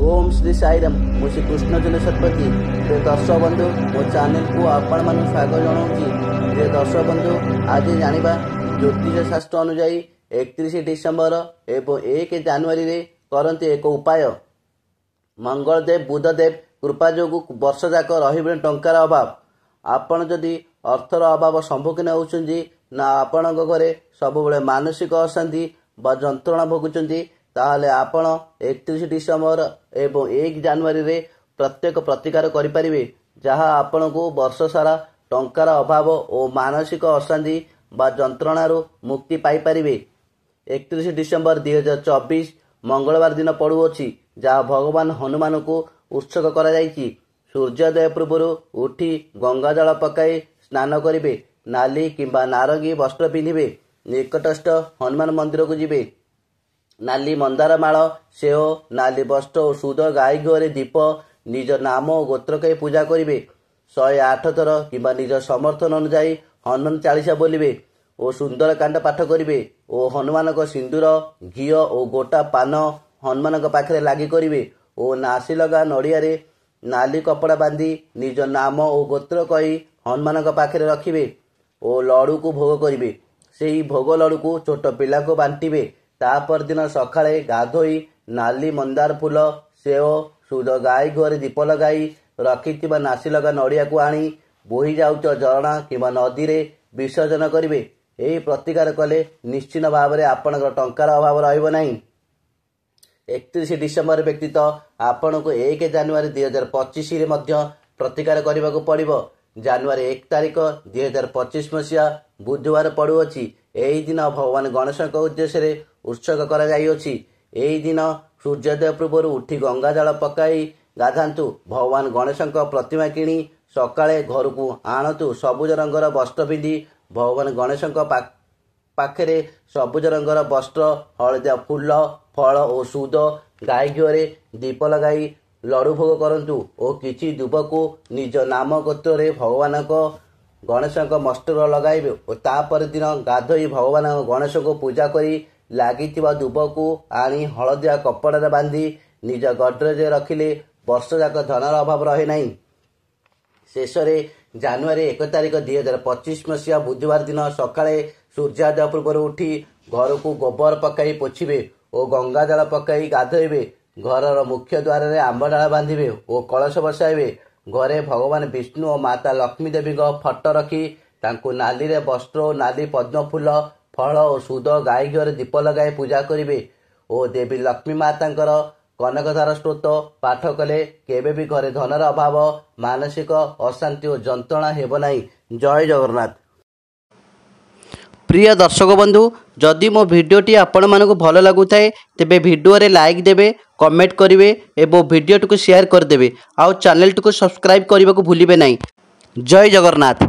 ओम श्री साईराम मु श्री कृष्णचंद्र शतपथी प्रिय दर्शक बंधु मो चैनल को आपण मान स्वागत जनाऊँगी। प्रिय दर्शक बंधु आज जानिबा ज्योतिष शास्त्र अनुसार 31 डिसेम्बर एवं 1 जनवरी रे करते एक उपाय। मंगलदेव बुधदेव कृपा जोगु वर्ष जाक रही टंकार अभाव। आपण जदि अर्थर अभाव सम्मुखीन होउछंती ना आपण घरे सब मानसिक अशांति बा जंत्रणा भोगुचंती ताहले आपण 31 डिसेम्बर एवं 1 जनवरी रे प्रत्येक प्रतिकार करिपारिबे जहाँ आपण को वर्ष सारा टंकार अभाव और मानसिक अशांति बा जंत्रणारू मुक्ति पाई परिबे। 31 डिसेम्बर 2024 मंगलवार दिन पड़ुअछि जहाँ भगवान हनुमान को उत्सर्ग करा जाइछि। सूर्योदय पूर्व उठी गंगा जल पकाई स्नान करिबे, नाली किंबा नारंगी वस्त्र पिंधिबे, निकटस्थ हनुमान मंदिर को जिबे, नाली मंदार माल सेव नाली वस्त्र और सुद गाई घरे दीप निज नाम और गोत्र कही पूजा करिबे। 108 थर किंबा निज समर्थन अनुसार हनुमान चालीसा बोलिबे और सुंदर कांड पाठ करिबे और हनुमान को सिंदूर घी और गोटा पान हनुमान पाखे लगी करिबे और नासी लगा नड़िया रे नाली कपड़ा बांधी निज नाम और गोत्र कही हनुमान पाखे रखिबे और लड़ू को भोग करिबे। सेही भोग लड़ू को छोट पिला को बांटिबे। तापर दिन सकाळे गाधोई नाली मंदार फूल सेव सुद गाई घरे दीप लगाई रखिथिबा नासी लगा नड़िया को आनी बोही जाउच झरणा किंबा नदी रे विसर्जन करिवे। एही प्रतिकार कले निश्चित भाव में आपनकर टंकार अभाव रहिबो नाही। 31 डिसेम्बर व्यतीत आपण को 1 जनवरी 2025 रे मध्य प्रतिकार करने को पड़िबो। जनवरी 1 तारिख 2025 मसीहा बुधवार पड़ुअछि। एही दिन भगवान गणेश उद्देश्य उत्सर्ग करा जाइछि। एही दिन सूर्योदय पूर्व उठी गंगा जल पकाई गाधातु। भगवान गणेश प्रतिमा किणी सकाळे घर को आणतु। सबुज रंगर वस्त्र पिंधि भगवान गणेश पाखे सबुज रंगर वस्त्र हलदिया फूल फल और सुद गाई घरे दीप लगाई लड़ू भोग करंतु और किछि दुब को निज नाम गोत्र रे भगवान गणेश मस्तक लगाइबे और तापर दिन गाधोई भगवान गणेश को पूजा करी लागिथिबा दुब को आनी हलदिया कपड़ा बांधी निज गडरेज रखिले वर्ष जाक धनर अभाव रहे नहीं। शेष जनवरी 1 तारिख 2025 मसीहा बुधवार दिन सकाळे सूर्योदय पूर्व उठी घर को गोबर पकाई पोछिबे और गंगा जल पकाई गाधोइबे। घर मुख्य द्वार रे आंब डाला बांधिबे और कलश बसाइबे। घरे भगवान विष्णु और माता लक्ष्मी देवी फटो रखी तांको नाली रे वस्त्र और नाली पद्म फूल फल और सुद गाई घरे दीप लगाई पूजा करिवे और देवी लक्ष्मी मातांकर कनकधार स्त्रोत पाठ कले केबे भी घरे धनर अभाव मानसिक अशांति और जंत्रणा हेबो नाही। जय जगन्नाथ। प्रिय दर्शक बंधु जदि मो भिडियोटी आपण मानक भल लगुथाए तेबे भिडियो रे लाइक देबे, कमेंट करिवे एवं भिडियो को शेयर कर देबे। आउ चैनल को सब्सक्राइब करने को भूलिबे नहीं। जय जगन्नाथ।